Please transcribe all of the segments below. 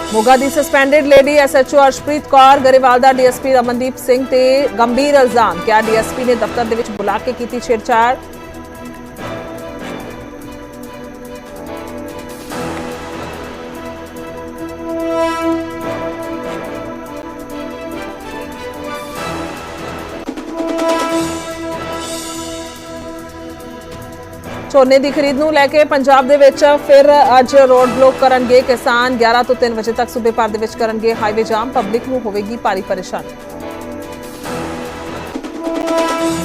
मोगा दी suspended lady SHO Arshpreet Kaur Grewal दा DSP Ramandeep Singh ते गंभीर इल्जाम। क्या DSP ने दफ्तर दे विच बुला के कीती छेड़छाड़। झोने की खरीद नूं लैके पंजाब दे विच फिर अज रोड ब्लॉक करनगे किसान। 11 तो 3 बजे तक सूबे भर दे विच करनगे हाईवे जाम। पब्लिक नूं होवेगी भारी परेशानी।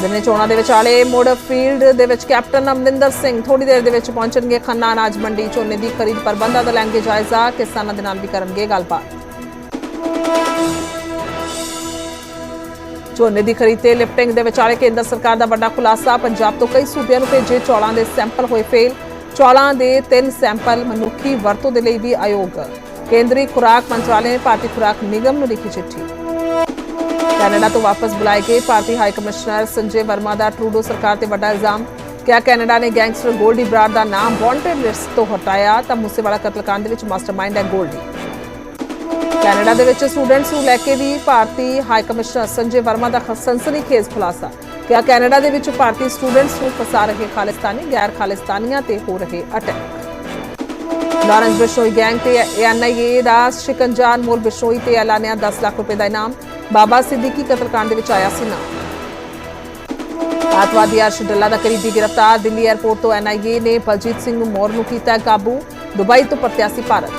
जिले चोणां दे विचाले मुड़ फील्ड दे विच कैप्टन अमरिंदर सिंह थोड़ी देर दे विच पहुंचणगे खन्ना अनाज मंडी। झोने की खरीद प्रबंधां दा लैणगे जायजा। किसानां दे नाल भी करनगे गलबात। झोने की खरीद ते लिफ्टिंग दे विचाले केंद्र सरकार का बड़ा खुलासा। पंजाब तो कई सूबे नूं भेजे चौलों के सैंपल होए फेल। चौलों के 3 सैंपल मनुखी वरतों के लिए भी अयोग। केंद्रीय खुराक मंत्रालय ने भारतीय खुराक निगम नूं लिखी चिट्ठी। कैनेडा तो वापस बुलाए गए भारतीय हाई कमिश्नर संजय वर्मा का ट्रूडो सरकार ते बड़ा इल्जाम। क्या कैनेडा ने गैंगस्टर गोल्डी बराड़ का नाम वांटेड लिस्ट तो हटाया तो मूसेवाला कतलकांड दे विच मास्टरमाइंड है गोल्डी। कैनेडा दे विच स्टूडेंट्स नूं लैके भी भारतीय हाई कमिश्नर संजय वर्मा का सनसनीखेज खुलासा। क्या कैनेडा दे विच भारतीय स्टूडेंट्स नूं फसा रहे खालिस्तानी गैर खालिस्तानियां ते हो रहे अटैक। लॉरेंस बिश्नोई गैंग ते NIA दा शिकंजा। अनमोल बिश्नोई ते ऐलानिया 10 लाख रुपए का इनाम। बाबा सिद्दीकी कतलकांड दे विच आया सी नाम। आतवादी अर्श डल्ला दा करीबी गिरफ्तार। दिल्ली एयरपोर्ट तो NIA ने बलजीत सिंह मोर नूं कीता काबू। दुबई तो प्रत्याशी भारत।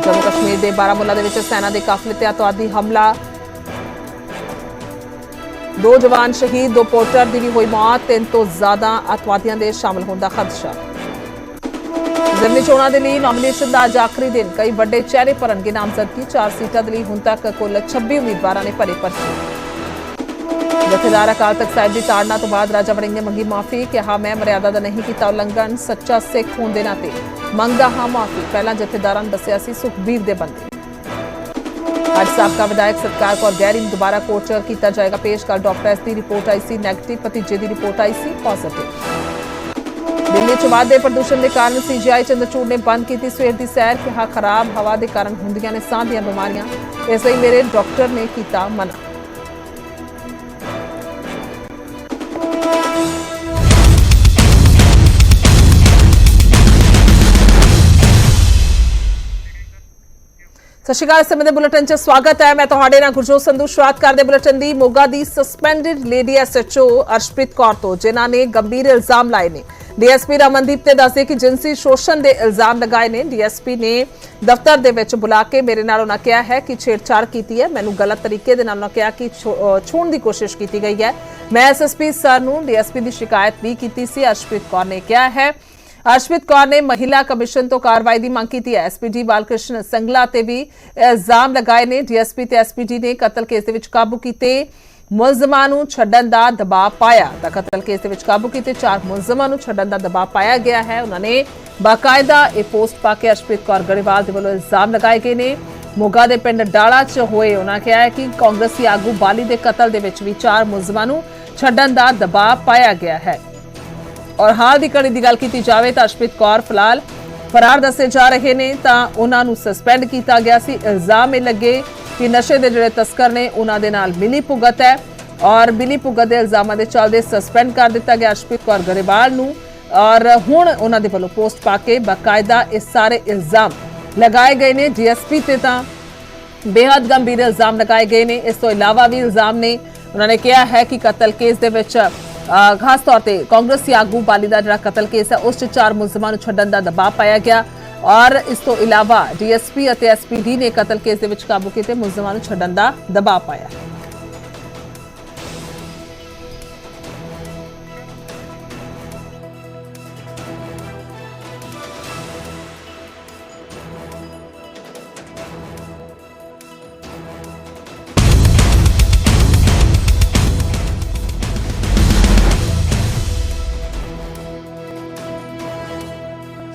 जम्मू कश्मीर के बारामूला दे विच सेना के काफिले ते अतवादी हमला। 2 जवान शहीद, 2 पोर्टर की भी हुई मौत। 3 तो ज्यादा अतवादियों के शामिल होने का खदशा। जिमनी चोणां दे लई नॉमिनेशन का अज आखिरी दिन। कई बड़े चेहरे भरनगे नामजदगी। 4 सीटां दे लई हुण तक कुल 26 उम्मीदवारां ने भरे पर्चे। जथेदार अकाल तख्त साहिब की ताड़ना तो बाद राजा वड़िंग ने मंगी माफी। कहा मैं मर्यादा का नहीं किया उल्लंघन। सच्चा सिख होने के नाते मंगदा हाँ माफी। पहला जथेदारां दस्सिया सी सुखबीर दे बंदे। अज साबका विधायक सतकार कौर गैरी नूं दोबारा कोर्ट च किया जाएगा पेश। कल डॉक्टर S की रिपोर्ट आई सी नैगेटिव। भतीजे की रिपोर्ट आई सी पॉजिटिव। दिल्ली च वाधे प्रदूषण के कारण CGI चंद्रचूड़ ने बंद की सवेर की सैर। कहा खराब हवा के कारण होंदियां ने साह दीआं बीमारियां, इसलिए मेरे डॉक्टर ने किया मना। सत श्री अकाल। इस समय बुलेटिन च स्वागत है। मैं तुहाडे नाल गुरजोत संधू। शुरुआत करदे बुलेटिन दी मोगा दी suspended lady SHO Arshpreet Kaur तो, जिन्हां ने गंभीर इल्जाम लाए ने। DSP रमनदीप ते दस्से कि जिनसी शोषण के इल्जाम लगाए ने। DSP ने दफ्तर दे विच बुला के मेरे नाल उन्हां कहा है कि छेड़छाड़ की है। मैनूं गलत तरीके दे नाल उन्हां कहा कि छूण की कोशिश की गई है। मैं SSP सर नूं DSP की शिकायत भी की सी। अर्शप्रीत कौर ने कहा है। अर्शप्रीत कौर ने महिला कमिशन तो कार्रवाई की मांग की है। SPD बालकृष्ण संगला ते भी इल्जाम लगाए ने। DSP ते SPD ने कतल केस दे विच काबू कीते मुलजमां नूं छड्डण दा दबाव पाया। कतल केस दे विच काबू कीते 4 मुलजमां नूं छड्डण दा दबाव पाया गया है। उन्होंने बाकायदा एक पोस्ट पा के अर्शप्रीत कौर गरेवाल दे वल्लों इल्जाम लगाए गए ने। मोगा दे पिंड डाला च होए उन्होंने कहा है कि कांग्रेसी आगू बाली दे कतल दे विच भी 4 मुलजमां नूं छड्डण दा दबाव पाया गया है। और हाल की कड़ी की गल की जाए तो अर्शप्रीत कौर फिलहाल फरार दसे जा रहे ने। उन्होंने सस्पेंड किया गया सी। इल्जाम लगे कि नशे के जिहड़े तस्कर ने उन्होंने नाल मिली भुगत है और मिली भुगत के इल्जामों के चलते सस्पेंड कर दिता गया अर्शप्रीत कौर गरेवाल नूं। और हुण उन्होंने वालों पोस्ट पा के बाकायदा इस सारे इल्जाम लगाए गए ने। DSP ते तां बेहद गंभीर इल्जाम लगाए गए ने। इस तो इलावा भी इल्जाम ने। उन्होंने कहा है कि कतल केस दे विच खास तौर पर कांग्रेसी आगू बाली का जो कतल केस है उस 4 मुलजमां छड्डण का दबाव पाया गया। और इस तो इलावा DSP और SPD ने कतल केस के विच काबू किए मुलजमां छड्डण का दबाव पाया है।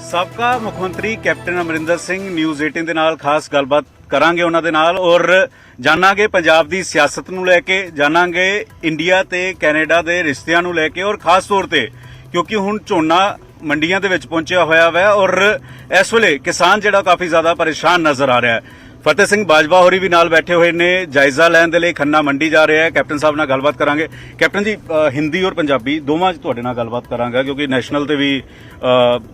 साबका मुख्यमंत्री कैप्टन अमरिंदर सिंह न्यूज़ 18 ਦੇ ਨਾਲ ਖਾਸ ਗੱਲਬਾਤ ਕਰਾਂਗੇ ਉਹਨਾਂ ਦੇ ਨਾਲ ਔਰ ਜਾਣਾਂਗੇ ਪੰਜਾਬ ਦੀ ਸਿਆਸਤ ਨੂੰ ਲੈ ਕੇ, ਜਾਣਾਂਗੇ ਇੰਡੀਆ ਤੇ ਕੈਨੇਡਾ ਦੇ ਰਿਸ਼ਤਿਆਂ ਨੂੰ ਲੈ ਕੇ ਔਰ ਖਾਸ ਤੌਰ ਤੇ ਕਿਉਂਕਿ ਹੁਣ ਝੋਨਾ ਮੰਡੀਆਂ ਦੇ ਵਿੱਚ ਪਹੁੰਚਿਆ ਹੋਇਆ ਹੈ ਔਰ ਇਸ ਵੇਲੇ ਕਿਸਾਨ ਜਿਹੜਾ ਕਾਫੀ ਜ਼ਿਆਦਾ ਪਰੇਸ਼ਾਨ ਨਜ਼ਰ ਆ ਰਿਹਾ ਹੈ। ਫਤਿਹ ਸਿੰਘ ਬਾਜਵਾ ਹੋਰੀ ਵੀ ਨਾਲ ਬੈਠੇ ਹੋਏ ਨੇ, ਜਾਇਜ਼ਾ ਲੈਣ ਦੇ ਲਈ ਖੰਨਾ ਮੰਡੀ ਜਾ ਰਹੇ ਹੈ। ਕੈਪਟਨ ਸਾਹਿਬ ਨਾਲ ਗੱਲਬਾਤ ਕਰਾਂਗੇ। ਕੈਪਟਨ ਜੀ, ਹਿੰਦੀ ਔਰ ਪੰਜਾਬੀ ਦੋਵਾਂ 'ਚ ਤੁਹਾਡੇ ਨਾਲ ਗੱਲਬਾਤ ਕਰਾਂਗਾ ਕਿਉਂਕਿ ਨੈਸ਼ਨਲ ਤੇ ਵੀ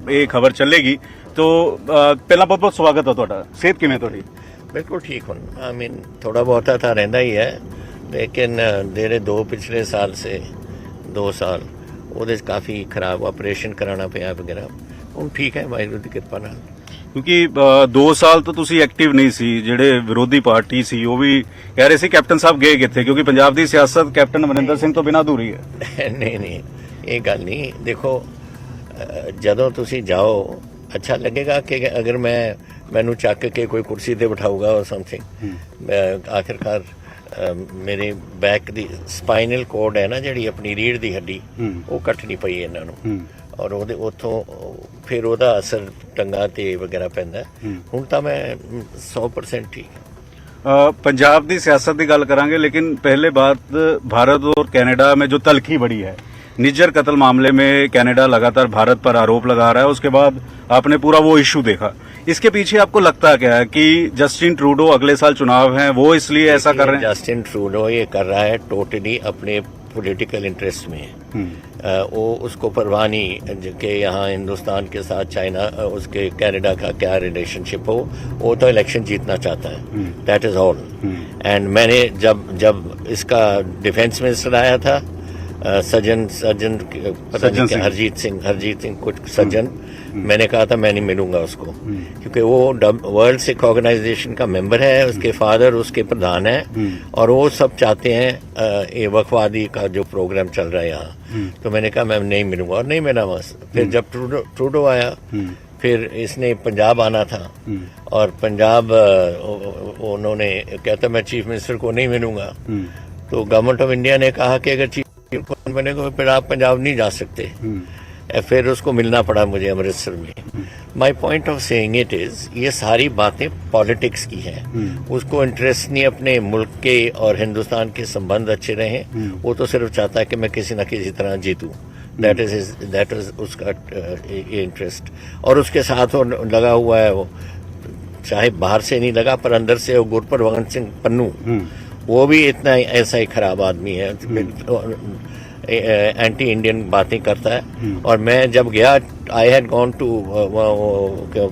ਇਹ ਖਬਰ ਚੱਲੇਗੀ। तो पहला बहुत बहुत स्वागत है ਤੁਹਾਡਾ। सेहत किवें ਤੁਹਾਡੀ? बिल्कुल ठीक हूँ। आई मीन थोड़ा बहुत था रहता ही है, लेकिन देरे दो पिछले साल से 2 साल ਉਹਦੇ काफ़ी खराब ऑपरेशन कराना पिया वगैरह। ਹੁਣ ਠੀਕ ਹੈ ਵਾਹਿਗੁਰੂ ਦੀ ਕਿਰਪਾ ਨਾਲ। ਕਿਉਂਕਿ 2 ਸਾਲ ਤੋਂ ਤੁਸੀਂ ਐਕਟਿਵ ਨਹੀਂ ਸੀ, ਜਿਹੜੇ ਵਿਰੋਧੀ ਪਾਰਟੀ ਸੀ ਉਹ ਵੀ ਕਹਿ ਰਹੇ ਸੀ ਕੈਪਟਨ ਸਾਹਿਬ ਗਏ ਕਿੱਥੇ, ਕਿਉਂਕਿ ਪੰਜਾਬ ਦੀ ਸਿਆਸਤ ਕੈਪਟਨ ਅਮਰਿੰਦਰ ਸਿੰਘ ਤੋਂ ਬਿਨਾਂ ਅਧੂਰੀ ਹੈ। ਨਹੀਂ ਇਹ ਗੱਲ ਨਹੀਂ। ਦੇਖੋ ਜਦੋਂ ਤੁਸੀਂ ਜਾਓ अच्छा लगेगा कि अगर मैनू चक के कोई कुर्सी ते बिठाऊगा और समथिंग। आखिरकार मेरे बैक दी स्पाइनल कोड है ना जिहड़ी अपनी रीढ़ दी हड्डी वो कटनी पई इन्हां नूं और ਉਹਦੇ ਉੱਥੋਂ फिर ਉਹਦਾ असर टंगा ते वगैरह पैंदा। ਹੁਣ ਤਾਂ मैं 100% ठीक। पंजाब की सियासत की गल करांगे, लेकिन पहले बात भारत और कनाडा में जो तलखी बढ़ी है निज्जर कत्ल मामले में, कनाडा लगातार भारत पर आरोप लगा रहा है। उसके बाद आपने पूरा वो इशू देखा, इसके पीछे आपको लगता क्या है कि जस्टिन ट्रूडो अगले साल चुनाव हैं वो इसलिए ऐसा कर रहे हैं? जस्टिन ट्रूडो ये कर रहा है टोटली अपने पॉलिटिकल इंटरेस्ट में। वो उसको परवाह नहीं कि यहाँ हिंदुस्तान के साथ चाइना उसके कनाडा का क्या रिलेशनशिप हो, वो तो इलेक्शन जीतना चाहता है। That is all. एंड मैंने जब इसका डिफेंस मिनिस्टर आया था सज्जन पता नहीं क्या, हरजीत सिंह कुछ सज्जन, मैंने कहा था मैं नहीं मिलूंगा उसको क्योंकि वो वर्ल्ड सिख ऑर्गेनाइजेशन का मेंबर है, उसके फादर उसके प्रधान है और वो सब चाहते हैं ये वक्फवादी का जो प्रोग्राम चल रहा है यहाँ। तो मैंने कहा मैं नहीं मिलूंगा और नहीं मिला। बस फिर जब ट्रूडो आया फिर इसने पंजाब आना था और पंजाब उन्होंने कहता मैं चीफ मिनिस्टर को नहीं मिलूंगा। तो गवर्नमेंट ऑफ इंडिया ने कहा कि अगर बनेगा फिर आप पंजाब नहीं जा सकते। फिर उसको मिलना पड़ा मुझे अमृतसर में। My point of saying it is ये सारी बातें पॉलिटिक्स की हैं। उसको इंटरेस्ट नहीं अपने मुल्क के और हिंदुस्तान के संबंध अच्छे रहें। वो तो सिर्फ चाहता है कि मैं किसी न किसी तरह जीतूं। दैट इज उसका ये इंटरेस्ट। और उसके साथ वो लगा हुआ है, वो चाहे बाहर से नहीं लगा पर अंदर से वो गुरप्रवंत सिंह पन्नू, वो भी इतना ऐसा ही खराब आदमी है, एंटी इंडियन बातें करता है। और मैं जब गया आई हैड गॉन टू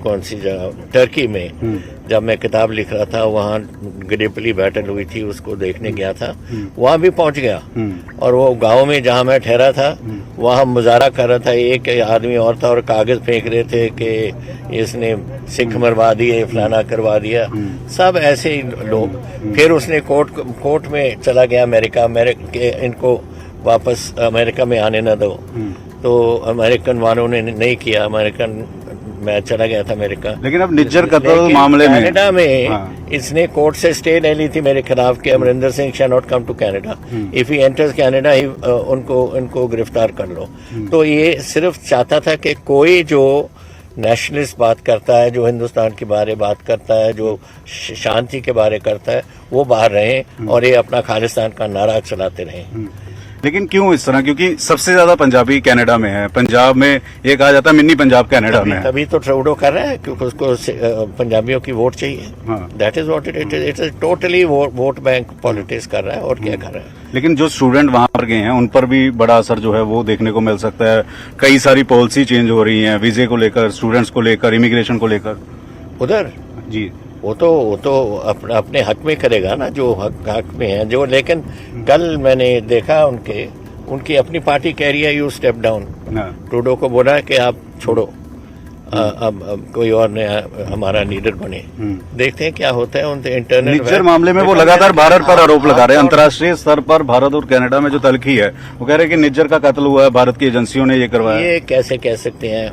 कौन सी जगह टर्की में, जब मैं किताब लिख रहा था वहाँ गडिपली बैटल हुई थी उसको देखने गया था, वहाँ भी पहुँच गया। और वो गांव में जहाँ मैं ठहरा था वहाँ मुजाहरा कर रहा था एक आदमी और था और कागज फेंक रहे थे कि इसने सिख मरवा दिए फलाना करवा दिया, सब ऐसे ही लोग। फिर उसने कोर्ट में चला गया अमेरिका के इनको वापस अमेरिका में आने न दो। तो अमेरिकन वालों ने नहीं किया, मैं चला गया था अमेरिका। लेकिन अब निज्जर कत्ल मामले में कनाडा में इसने कोर्ट से स्टे ले ली थी मेरे खिलाफ कि Amarinder Singh shall not come to Canada, if he enters Canada उनको गिरफ्तार कर लो। तो ये सिर्फ चाहता था कि कोई जो नेशनलिस्ट बात करता है, जो हिंदुस्तान के बारे बात करता है, जो शांति के बारे करता है, वो बाहर रहें और ये अपना खालिस्तान का नारा चलाते रहें। लेकिन क्यों इस तरह? क्योंकि सबसे ज्यादा पंजाबी कनाडा में है। पंजाब में ये कहा जाता है मिनी पंजाब कनाडा में है। तभी तो ट्रूडो कर रहा है क्योंकि उसको पंजाबियों की वोट चाहिए। That is what it is totally vote bank politics कर रहा है और क्या कर रहा है। लेकिन जो स्टूडेंट वहां पर गए हैं उन पर भी बड़ा असर जो है वो देखने को मिल सकता है। कई सारी पॉलिसी चेंज हो रही है वीजे को लेकर, स्टूडेंट्स को लेकर, इमिग्रेशन को लेकर। उधर जी वो तो अपने हक में करेगा ना, जो हक में है जो। लेकिन कल मैंने देखा उनकी अपनी पार्टी कह रही है यू स्टेप डाउन। ट्रूडो को बोला कि आप छोड़ो, अब कोई और नया हमारा लीडर बने। देखते हैं क्या होता है उनके इंटरनल निज्जर मामले में। वो लगातार भारत पर आरोप लगा रहे हैं। अंतर्राष्ट्रीय स्तर पर भारत और कनाडा में जो तलखी है वो कह रहे हैं कि निज्जर का कत्ल हुआ है, भारत की एजेंसियों ने ये करवाया। ये कैसे कह सकते हैं?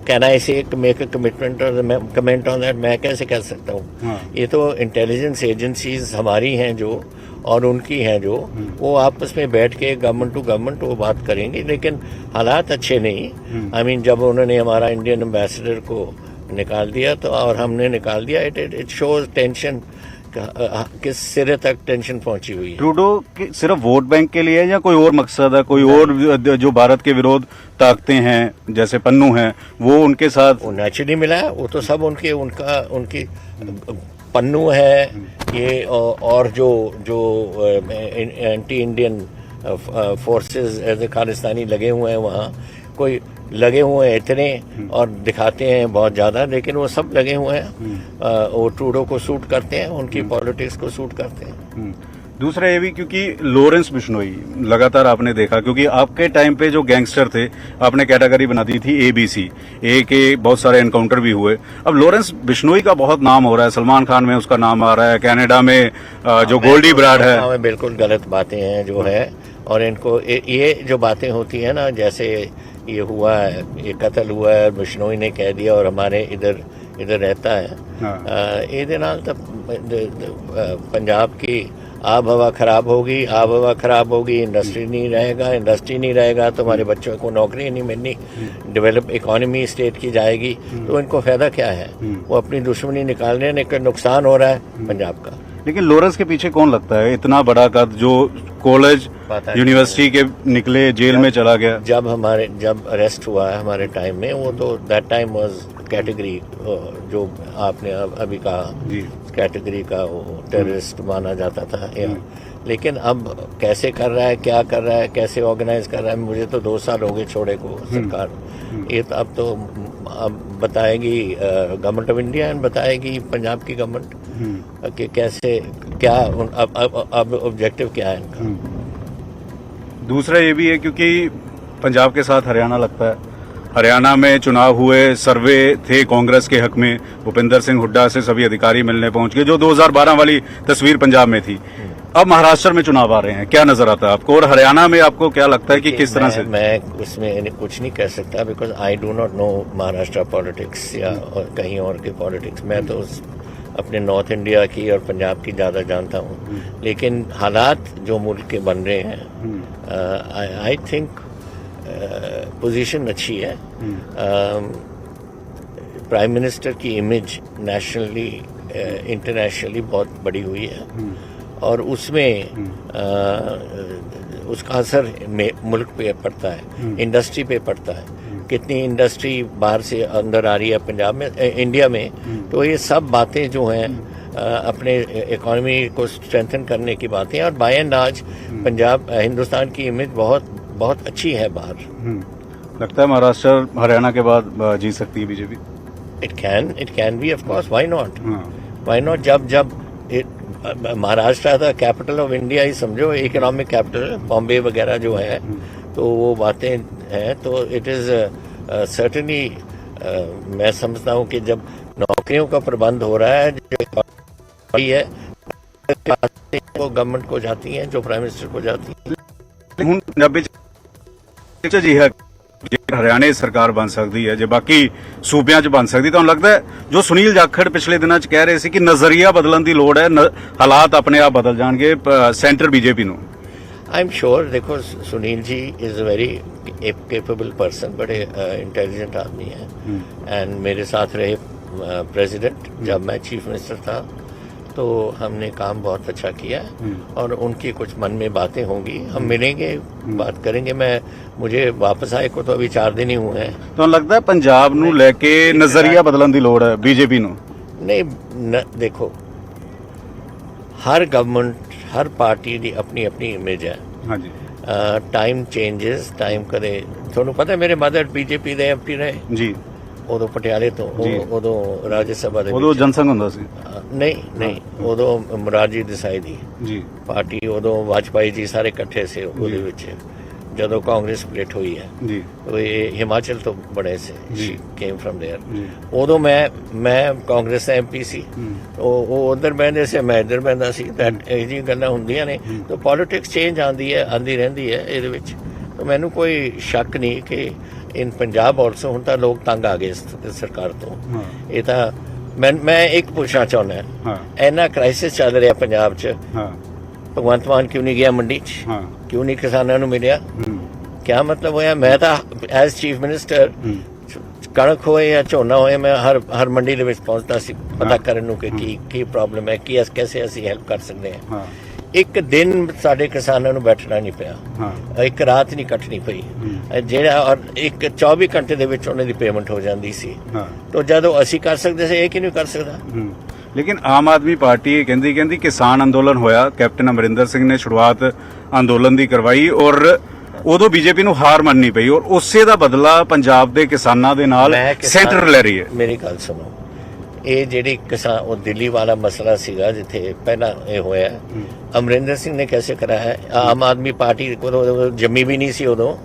कैन आई से मेक अ कमिटमेंट और कमेंट ऑन दैट? मैं कैसे कह सकता हूँ? ये तो इंटेलिजेंस एजेंसीज हमारी हैं जो और उनकी हैं जो, वो आपस में बैठ के गवर्नमेंट टू गवर्नमेंट वो बात करेंगे। लेकिन हालात अच्छे नहीं। आई मीन जब उन्होंने हमारा इंडियन एम्बेसडर को निकाल दिया तो और हमने निकाल दिया, इट शोज टेंशन किस सिरे तक टेंशन पहुंची हुई है। ट्रूडो सिर्फ वोट बैंक के लिए है या कोई और मकसद है, कोई और जो भारत के विरोध ताकते हैं जैसे पन्नू हैं वो उनके साथ? वो नेचुरली मिला है, वो तो सब उनकी पन्नू है ये, और जो anti Indian forces as a Khalistani लगे हुए हैं वहाँ, कोई लगे हुए हैं इतने और दिखाते हैं बहुत ज्यादा, लेकिन वो सब लगे हुए हैं वो ट्रूडो को सूट करते हैं, उनकी पॉलिटिक्स को सूट करते हैं। दूसरा ये भी क्योंकि लॉरेंस बिश्नोई लगातार आपने देखा, क्योंकि आपके टाइम पे जो गैंगस्टर थे आपने कैटेगरी बना दी थी ABC, ए के बहुत सारे एनकाउंटर भी हुए। अब लॉरेंस बिश्नोई का बहुत नाम हो रहा है, सलमान खान में उसका नाम आ रहा है, कनाडा में जो गोल्डी ब्राड है। बिल्कुल गलत बातें हैं जो है, और इनको ये जो बातें होती है ना, जैसे ये हुआ है, ये कत्ल हुआ है, बिश्नोई ने कह दिया और हमारे इधर रहता है, ये नाल तो पंजाब की आब हवा खराब होगी, इंडस्ट्री नहीं रहेगा, तुम्हारे बच्चों को नौकरी नहीं मिलनी, डेवलप इकोनॉमी स्टेट की जाएगी, तो इनको फायदा क्या है? वो अपनी दुश्मनी निकालने का नुकसान हो रहा है पंजाब का। लेकिन लॉरेंस के पीछे कौन लगता है? इतना बड़ा कद, जो कॉलेज यूनिवर्सिटी के निकले, जेल में चला गया। जब अरेस्ट हुआ है हमारे टाइम में, वो तो दैट टाइम वाज कैटेगरी, जो आपने अभी कहा कैटेगरी का वो टेररिस्ट माना जाता था। लेकिन अब कैसे कर रहा है, क्या कर रहा है, कैसे ऑर्गेनाइज कर रहा है, मुझे तो 2 साल हो गए छोड़े को सरकार। ये तो अब बताएगी गवर्नमेंट ऑफ इंडिया एंड बताएगी पंजाब की गवर्नमेंट कि कैसे, क्या अब ऑब्जेक्टिव क्या है इनका। दूसरा ये भी है क्योंकि पंजाब के साथ हरियाणा लगता है, हरियाणा में चुनाव हुए, सर्वे थे कांग्रेस के हक में, भूपिंदर सिंह हुड्डा से सभी अधिकारी मिलने पहुंच गए, जो 2012 वाली तस्वीर पंजाब में थी। अब महाराष्ट्र में चुनाव आ रहे हैं, क्या नजर आता है आपको? और हरियाणा में आपको क्या लगता है कि किस तरह से? मैं उसमें कुछ नहीं कह सकता, because I do not know Maharashtra politics या कहीं और की पॉलिटिक्स। मैं तो अपने नॉर्थ इंडिया की और पंजाब की ज्यादा जानता हूँ, लेकिन हालात जो मुल्क के बन रहे हैं, आई थिंक पोजीशन अच्छी है। प्राइम मिनिस्टर की इमेज नेशनली इंटरनेशनली बहुत बड़ी हुई है, और उसमें उसका असर मुल्क पे पड़ता है, इंडस्ट्री पे पड़ता है। कितनी इंडस्ट्री बाहर से अंदर आ रही है पंजाब में, इंडिया में, तो ये सब बातें जो हैं अपने इकोनॉमी को स्ट्रेंथन करने की बातें, और by and large Punjab, Hindustan की इमेज बहुत अच्छी है बाहर। लगता है महाराष्ट्र हरियाणा के बाद जीत सकती है BJP? It can be, of course, why not. जब महाराष्ट्र था कैपिटल ऑफ इंडिया ही समझो, इकोनॉमिक कैपिटल, बॉम्बे वगैरह जो है, तो वो बातें हैं, तो इट इज सर्टनली, मैं समझता हूँ कि जब नौकरियों का प्रबंध हो रहा है, जो है वो गवर्नमेंट को जाती है, जो प्राइम मिनिस्टर को जाती है। ਹੁਣ ਪੰਜਾਬੀ ਚ ਜੀ ਹੈ ਹਰਿਆਣੇ ਸਰਕਾਰ ਬਣ ਸਕਦੀ ਹੈ, ਜੇ ਬਾਕੀ ਸੂਬਿਆਂ ਚ ਬਣ ਸਕਦੀ, ਤੁਹਾਨੂੰ ਲੱਗਦਾ ਹੈ ਜੋ ਸੁਨੀਲ ਜਾਖੜ ਪਿਛਲੇ ਦਿਨਾਂ ਚ ਕਹਿ ਰਹੇ ਸੀ ਕਿ ਨਜ਼ਰੀਆ ਬਦਲਣ ਦੀ ਲੋੜ ਹੈ, ਹਾਲਾਤ ਆਪਣੇ ਆਪ ਬਦਲ ਜਾਣਗੇ ਸੈਂਟਰ ਬੀਜੇਪੀ ਨੂੰ? I am sure. देखो, Sunil ji is a very capable person, बड़े इंटेलिजेंट आदमी हैं, एंड मेरे साथ रहे प्रेसिडेंट जब मैं चीफ मिनिस्टर था, तो हमने काम बहुत अच्छा किया, और उनकी कुछ मन में बातें होंगी, हम मिलेंगे, बात करेंगे। मुझे वापस आए को तो अभी 4 दिन ही हुए हैं। तो लगता है पंजाब नूं लेके नजरिया बदलण दी लोड़ है बीजेपी नूं? नहीं, देखो, हर गवर्नमेंट, हर पार्टी दी अपनी इमेज है। हाँ जी। टाइम चेंजेस, टाइम कदे, ਤੁਹਾਨੂੰ ਪਤਾ ਮੇਰੇ ਮਦਰ ਬੀਜੇਪੀ ਦੇ ਐਮਪੀ ਰਹੇ ਜੀ, ਉਦੋਂ ਪਟਿਆਲੇ ਤੋਂ, ਉਦੋਂ ਰਾਜ ਸਭਾ ਦੇ ਉਦੋਂ ਜਨਸੰਘ ਹੁੰਦਾ ਸੀ? ਨਹੀਂ, ਉਦੋਂ ਮੁਰਾਰਜੀ ਦੇਸਾਈ ਦੀ ਜੀ ਪਾਰਟੀ, ਉਦੋਂ ਵਾਜਪਾਈ ਜੀ ਸਾਰੇ ਇਕੱਠੇ ਸੀ ਉਹਦੇ ਵਿੱਚ, ਜਦੋਂ ਕਾਂਗਰਸ ਸਪਲਿਟ ਹੋਈ ਹੈ ਜੀ, ਇਹ ਹਿਮਾਚਲ ਤੋਂ ਬਣੇ ਸੀ, ਕੇਮ ਫਰਮ देयर। ਉਦੋਂ ਮੈਂ ਕਾਂਗਰਸ ਦਾ ਐਮਪੀ ਸੀ, ਉਹ ਉਧਰ ਬਹਿੰਦੇ ਸੀ, ਮੈਂ ਇੱਧਰ ਬਹਿੰਦਾ ਸੀ, ਇਹ ਜਿਹੀਆਂ ਗੱਲਾਂ ਹੁੰਦੀਆਂ ਨੇ। ਤਾਂ ਪੋਲੀਟਿਕਸ ਚੇਂਜ ਆਉਂਦੀ ਰਹਿੰਦੀ ਹੈ ਇਹਦੇ ਵਿੱਚ, ਤਾਂ ਮੈਨੂੰ ਕੋਈ ਸ਼ੱਕ ਨਹੀਂ ਕਿ ਇਨ ਪੰਜਾਬ ਆਲਸੋ ਹੁਣ ਤਾਂ ਲੋਕ ਤੰਗ ਆ ਗਏ ਇਸ ਸਰਕਾਰ ਤੋਂ। ਇਹ ਤਾਂ ਮੈਂ ਇੱਕ ਪੁੱਛਣਾ ਚਾਹੁੰਦਾ, ਇੰਨਾ ਕ੍ਰਾਈਸਿਸ ਚੱਲ ਰਿਹਾ ਪੰਜਾਬ 'ਚ, ਭਗਵੰਤ ਮਾਨ ਕਿਉਂ ਨਹੀਂ ਗਿਆ ਮੰਡੀ 'ਚ? ਕਿਉਂ ਨਹੀਂ ਕਿਸਾਨਾਂ ਨੂੰ ਮਿਲਿਆ? क्या मतलब होया? मैं तो एज चीफ मिनिस्टर ਕਣਕ ਹੋਏ ਜਾਂ ਝੋਨਾ ਹੋਏ ਮੈਂ ਹਰ ਮੰਡੀ ਦੇ ਵਿੱਚ ਪਹੁੰਚਦਾ ਸੀ ਪਤਾ ਕਰਨ ਨੂੰ ਕਿ ਕੀ ਪ੍ਰੋਬਲਮ ਹੈ, ਕੀ ਕੈਸੇ ਅਸੀਂ ਹੈਲਪ ਕਰ ਸਕਦੇ ਹਾਂ। ਇੱਕ ਦਿਨ ਸਾਡੇ ਕਿਸਾਨਾਂ ਨੂੰ ਬੈਠਣਾ ਨਹੀਂ ਪਿਆ, ਇੱਕ ਰਾਤ ਨਹੀਂ ਕੱਟਣੀ ਪਈ, ਜਿਹੜਾ ਔਰ ਇੱਕ 24 ਘੰਟੇ ਦੇ ਵਿੱਚ ਉਹਨਾਂ ਦੀ ਪੇਮੈਂਟ ਹੋ ਜਾਂਦੀ ਸੀ। ਤਾਂ ਜਦੋਂ ਅਸੀਂ ਕਰ ਸਕਦੇ ਸੀ, ਇਹ ਕਿਉਂ ਨਹੀਂ ਕਰ ਸਕਦਾ? ਲੇਕਿਨ ਆਮ ਆਦਮੀ ਪਾਰਟੀ ਇਹ ਕਹਿੰਦੀ ਕਿਸਾਨ ਅੰਦੋਲਨ ਹੋਇਆ, ਕੈਪਟਨ ਅਮਰਿੰਦਰ ਸਿੰਘ ਨੇ ਸ਼ੁਰੂਆਤ ਅੰਦੋਲਨ ਦੀ ਕਰਵਾਈ ਔਰ ਉਦੋਂ ਬੀਜੇਪੀ ਨੂੰ ਹਾਰ ਮੰਨਣੀ ਪਈ ਔਰ ਉਸੇ ਦਾ ਬਦਲਾ ਪੰਜਾਬ ਦੇ ਕਿਸਾਨਾਂ ਦੇ ਨਾਲ ਸੈਂਟਰ ਲੈ ਰਹੀ ਹੈ। ਮੇਰੀ ਗੱਲ ਸੁਣੋ, ਇਹ ਜਿਹੜੀ ਕਿਸਾਨ ਉਹ ਦਿੱਲੀ ਵਾਲਾ ਮਸਲਾ ਸੀਗਾ ਜਿੱਥੇ ਪਹਿਲਾਂ ਇਹ ਹੋਇਆ, ਅਮਰਿੰਦਰ ਸਿੰਘ ਨੇ ਕੈਸੇ ਕਰਾਇਆ? ਆਮ ਆਦਮੀ ਪਾਰਟੀ ਕੋਲ ਜੰਮੀ ਵੀ ਨਹੀਂ ਸੀ ਉਦੋਂ,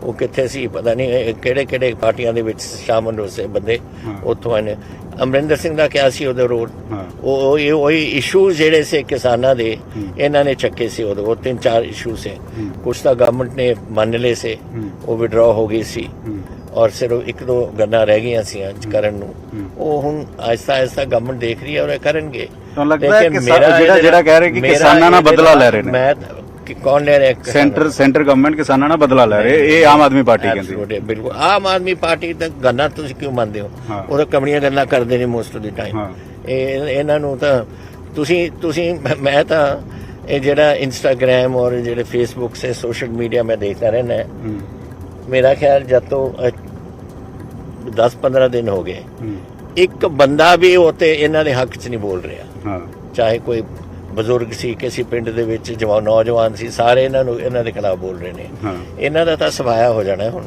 ਉਹ ਕਿੱਥੇ ਸੀ ਪਤਾ ਨਹੀਂ, ਕਿਹੜੇ ਪਾਰਟੀਆਂ ਦੇ ਵਿੱਚ ਸ਼ਾਮਲ ਹੋ ਸੇ ਬੰਦੇ ਉੱਥੋਂ ਆਏ ਨੇ। ਅਮਰਿੰਦਰ ਸਿੰਘ ਦਾ ਕਿਹਾ ਸੀ ਉਹਦੇ ਰੋਡ, ਉਹ ਇਸ਼ੂ ਜਿਹੜੇ ਸੇ ਕਿਸਾਨਾਂ ਦੇ ਇਹਨਾਂ ਨੇ ਚੱਕੇ ਸੀ ਉਦੋਂ, ਉਹ 3-4 ਇਸ਼ੂ ਸੇ, ਕੁਛ ਤਾਂ ਗਵਰਨਮੈਂਟ ਨੇ ਮੰਨ ਲਏ ਸੀ, ਉਹ ਵਿਡਰਾ ਹੋ ਗਈ ਸੀ ਔਰ ਸਿਰਫ 1-2 ਗੱਲਾਂ ਰਹਿ ਗਈਆਂ ਸੀ ਕਰਨ ਨੂੰ, ਉਹ ਹੁਣ ਆਹਿਸਤਾ ਗਵਰਨਮੈਂਟ ਦੇਖ ਰਹੀ ਹੈ ਔਰ ਇਹ ਕਰਨਗੇ। ਤੁਹਾਨੂੰ ਲੱਗਦਾ ਹੈ ਕਿ ਜਿਹੜਾ ਕਹਿ ਰਹੇ ਕਿ ਕਿਸਾਨਾਂ ਨਾਲ ਬਦਲਾ ਲੈ ਰਹੇ ਨੇ, ਮੈਂ ਕੌਣ ਲੈ ਰਿਹਾ? ਸੈਂਟਰ ਗਵਰਨਮੈਂਟ ਕਿਸਾਨਾਂ ਨਾਲ ਬਦਲਾ ਲੈ ਰਹੇ, ਇਹ ਆਮ ਆਦਮੀ ਪਾਰਟੀ ਕਹਿੰਦੀ। ਬਿਲਕੁਲ ਆਮ ਆਦਮੀ ਪਾਰਟੀ ਤਾਂ ਗੱਲਾਂ ਤੁਸੀਂ ਕਿਉਂ ਮੰਨਦੇ ਹੋ? ਉਹ ਤਾਂ ਕਮਲੀਆਂ ਗੱਲਾਂ ਕਰਦੇ ਨੇ ਮੋਸਟ ਆਫ ਦੀ ਟਾਈਮ। ਇਹਨਾਂ ਨੂੰ ਤਾਂ ਤੁਸੀਂ ਮੈਂ ਤਾਂ ਇਹ ਜਿਹੜਾ ਇੰਸਟਾਗ੍ਰਾਮ ਔਰ ਜਿਹੜੇ ਫੇਸਬੁੱਕ ਸੇ ਸੋਸ਼ਲ ਮੀਡੀਆ ਮੈਂ ਦੇਖਦਾ ਰਹਿਣਾ, ਮੇਰਾ ਖਿਆਲ ਜਦ ਤੋਂ 10-15 ਦਿਨ ਹੋ ਗਏ, ਇੱਕ ਬੰਦਾ ਵੀ ਉੱਤੇ ਇਹਨਾਂ ਦੇ ਹੱਕ 'ਚ ਨਹੀਂ ਬੋਲ ਰਿਹਾ, ਚਾਹੇ ਕੋਈ ਬਜ਼ੁਰਗ ਸੀ, ਕਿਸੇ ਪਿੰਡ ਦੇ ਵਿੱਚ ਨੌਜਵਾਨ ਸੀ, ਸਾਰੇ ਇਹਨਾਂ ਦੇ ਖਿਲਾਫ ਬੋਲ ਰਹੇ ਨੇ। ਇਹਨਾਂ ਦਾ ਤਾਂ ਸਫਾਇਆ ਹੋ ਜਾਣਾ ਹੁਣ।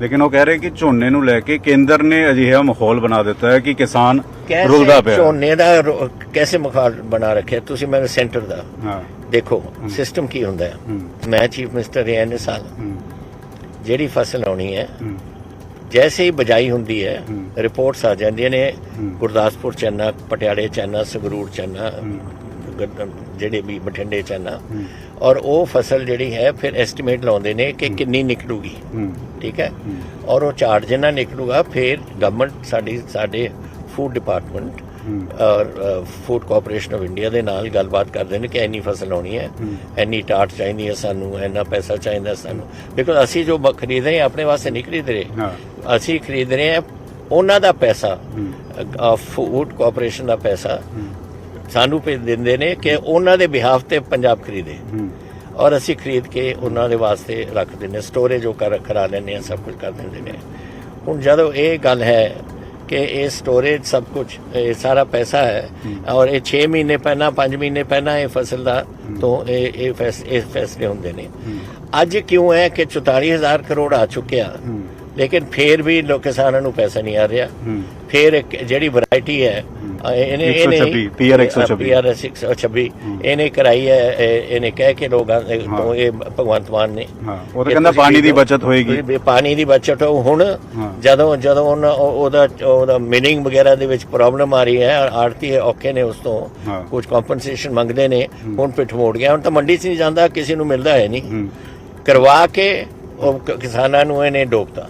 ਲੇਕਿਨ ਉਹ ਕਹਿ ਰਹੇ ਕਿ ਝੋਨੇ ਨੂੰ ਲੈ ਕੇ ਕੇਂਦਰ ਨੇ ਅਜਿਹਾ ਮਾਹੌਲ ਬਣਾ ਦਿੱਤਾ ਹੈ ਕਿ ਕਿਸਾਨ ਰੁਲਦਾ ਪਿਆ। ਝੋਨੇ ਦਾ ਕੈਸੇ ਮਾਹੌਲ ਬਣਾ ਰੱਖਿਆ ਤੁਸੀਂ? ਮੈਨੂੰ ਸੈਂਟਰ ਦਾ ਦੇਖੋ ਸਿਸਟਮ ਕੀ ਹੁੰਦਾ ਹੈ। ਮੈਂ ਚੀਫ ਮਿਨਿਸਟਰ ਰਿਹਾ ਇੰਨੇ ਸਾਲ, ਜਿਹੜੀ ਫਸਲ ਆਉਣੀ ਹੈ ਜੈਸੇ ਹੀ ਬਜਾਈ ਹੁੰਦੀ ਹੈ ਰਿਪੋਰਟਸ ਆ ਜਾਂਦੀਆਂ ਨੇ, ਗੁਰਦਾਸਪੁਰ ਚੰਨਾ, ਪਟਿਆਲੇ ਚੰਨਾ, ਸੰਗਰੂਰ ਚੰਨਾ, ਜਿਹੜੇ ਵੀ ਬਠਿੰਡੇ ਚੰਨਾ, ਔਰ ਉਹ ਫਸਲ ਜਿਹੜੀ ਹੈ ਫਿਰ ਐਸਟੀਮੇਟ ਲਾਉਂਦੇ ਨੇ ਕਿ ਕਿੰਨੀ ਨਿਕਲੂਗੀ, ਠੀਕ ਹੈ, ਔਰ ਉਹ ਚਾਰਟ ਜਿੰਨਾ ਨਿਕਲੂਗਾ ਫਿਰ ਗਵਰਨਮੈਂਟ ਸਾਡੇ ਫੂਡ ਡਿਪਾਰਟਮੈਂਟ ਔਰ ਫੂਡ ਕਾਰਪੋਰੇਸ਼ਨ ਆਫ ਇੰਡੀਆ ਦੇ ਨਾਲ ਗੱਲਬਾਤ ਕਰਦੇ ਨੇ ਕਿ ਇੰਨੀ ਫਸਲ ਆਉਣੀ ਹੈ, ਇੰਨੀ ਟਾਟ ਚਾਹੀਦੀ ਹੈ ਸਾਨੂੰ, ਇੰਨਾ ਪੈਸਾ ਚਾਹੀਦਾ ਸਾਨੂੰ। ਬਿਕੋਜ਼ ਅਸੀਂ ਜੋ ਖਰੀਦ ਰਹੇ ਆਪਣੇ ਵਾਸਤੇ ਨਹੀਂ ਖਰੀਦ ਰਹੇ, ਅਸੀਂ ਖਰੀਦ ਰਹੇ ਹਾਂ ਉਹਨਾਂ ਦਾ ਪੈਸਾ, ਫੂਡ ਕਾਰਪੋਰੇਸ਼ਨ ਦਾ ਪੈਸਾ ਸਾਨੂੰ ਭੇਜ ਦਿੰਦੇ ਨੇ ਕਿ ਉਹਨਾਂ ਦੇ ਬਿਹਾਫ ਤੇ ਪੰਜਾਬ ਖਰੀਦੇ, ਔਰ ਅਸੀਂ ਖਰੀਦ ਕੇ ਉਹਨਾਂ ਦੇ ਵਾਸਤੇ ਰੱਖ ਦਿੰਦੇ, ਸਟੋਰੇਜ ਉਹ ਕਰਾ ਲੈਂਦੇ ਹਾਂ, ਸਭ ਕੁਝ ਕਰ ਦਿੰਦੇ ਨੇ। ਹੁਣ ਜਦੋਂ ਇਹ ਗੱਲ ਹੈ ਕਿ ਇਹ ਸਟੋਰੇਜ ਸਭ ਕੁਝ ਇਹ ਸਾਰਾ ਪੈਸਾ ਹੈ ਔਰ ਇਹ 6 ਮਹੀਨੇ ਪਹਿਲਾਂ 5 ਮਹੀਨੇ ਪਹਿਲਾਂ ਇਹ ਫਸਲ ਦਾ ਤੋਂ ਇਹ ਫੈਸਲੇ ਹੁੰਦੇ ਨੇ। ਅੱਜ ਕਿਉਂ ਹੈ ਕਿ 44,000 ਕਰੋੜ ਆ ਚੁੱਕਿਆ, ਲੇਕਿਨ ਫੇਰ ਵੀ ਕਿਸਾਨਾਂ ਨੂੰ ਪੈਸਾ ਨਹੀਂ ਆ ਰਿਹਾ। ਫੇਰ ਜਿਹੜੀ ਵੈਰਾਈਟੀ ਹੈ ਇਹਨੇ PR 126 ਇਹਨੇ ਕਰਾਈ ਹੈ, ਇਹਨੇ ਕਹਿ ਕੇ ਲੋਕਾਂ ਤੋਂ, ਇਹ ਭਗਵੰਤ ਮਾਨ ਨੇ, ਉਹ ਤਾਂ ਕਹਿੰਦਾ ਪਾਣੀ ਦੀ ਬਚਤ ਹੋਏਗੀ, ਪਾਣੀ ਦੀ ਬਚਤ ਹੋ। ਹੁਣ ਜਦੋਂ ਉਹਦਾ ਮੀਨਿੰਗ ਵਗੈਰਾ ਦੇ ਵਿੱਚ ਪ੍ਰੋਬਲਮ ਆ ਰਹੀ ਹੈ, ਆੜਤੀ ਔਖੇ ਨੇ, ਉਸ ਤੋਂ ਕੁਝ ਕੰਪਨਸੇਸ਼ਨ ਮੰਗਦੇ ਨੇ, ਹੁਣ ਪਿੱਠ ਮੋੜ ਗਿਆ, ਹੁਣ ਤਾਂ ਮੰਡੀ 'ਚ ਨਹੀਂ ਜਾਂਦਾ, ਕਿਸੇ ਨੂੰ ਮਿਲਦਾ ਹੈ ਨਹੀਂ, ਕਰਵਾ ਕੇ ਉਹ ਕਿਸਾਨਾਂ ਨੂੰ ਇਹਨੇ ਡੋਬਤਾ।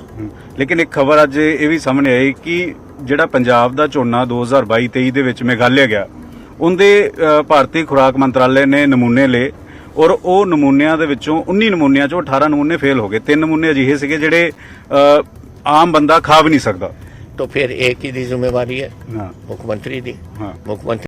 ਲੇਕਿਨ ਇੱਕ ਖਬਰ ਅੱਜ ਇਹ ਵੀ ਸਾਹਮਣੇ ਆਈ ਕਿ ਜਿਹੜਾ ਪੰਜਾਬ ਦਾ ਝੋਨਾ 2022-23 ਦੇ ਵਿੱਚ ਮੇਘਾਲਿਆ ਗਿਆ, ਉਹਦੇ ਭਾਰਤੀ ਖੁਰਾਕ ਮੰਤਰਾਲੇ ਨੇ ਨਮੂਨੇ ਲਏ ਔਰ ਉਹ ਨਮੂਨਿਆਂ ਦੇ ਵਿੱਚੋਂ 19 ਨਮੂਨਿਆਂ ਚੋਂ 18 ਨਮੂਨੇ ਫੇਲ ਹੋ ਗਏ। 3 ਨਮੂਨੇ ਅਜਿਹੇ ਸੀਗੇ ਜਿਹੜੇ ਆਮ ਬੰਦਾ ਖਾ ਵੀ ਨਹੀਂ ਸਕਦਾ। तो फिर एक ही दी जिम्मेवारी है मुख्यमंत्री दी। मुख्यमंत्री